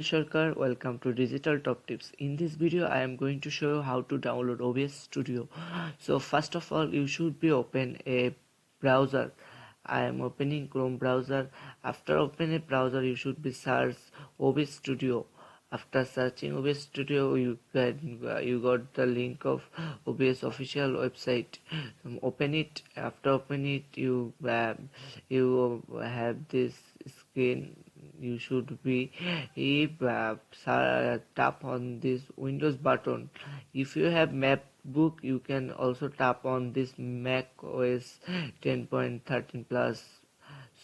Sharkar, welcome to Digital Top Tips. In this video I am going to show you how to download OBS Studio. So first of all you should be open a browser. I am opening Chrome browser. After opening a browser you should be search OBS Studio. After searching OBS Studio you got the link of OBS official website. Open it. After opening it you have this screen. You should be tap on this Windows button. If you have MacBook you can also tap on this Mac OS 10.13 plus.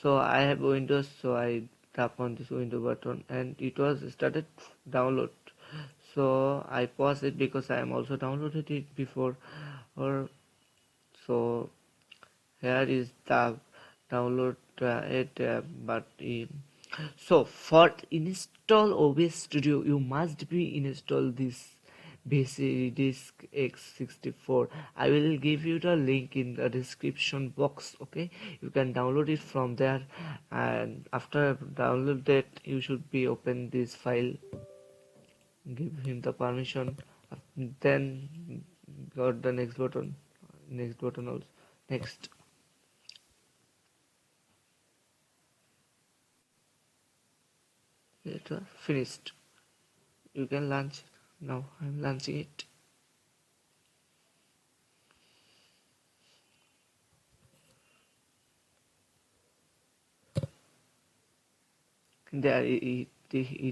So I have Windows, so I tap on this window button and it was started download. So I pause it because I am also downloaded it before. Or so here is the download so for install OBS Studio you must be install this basic disk x64. I will give you the link in the description box. Okay, you can download it from there, and after download that you should be open this file, give him the permission, then got the next button also, next. It was finished. You can launch. Now I'm launching it. There it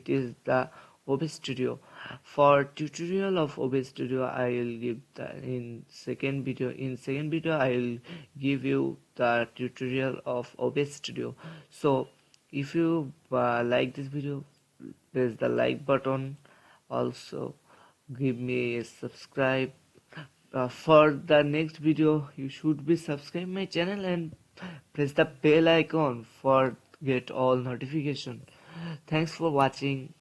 is the OBS Studio. For tutorial of OBS Studio I will give the in second video. In second video I will give you the tutorial of OBS Studio. So if you like this video, press the like button. Also give me a subscribe. For the next video you should be subscribe my channel and press the bell icon for get all notification. Thanks for watching.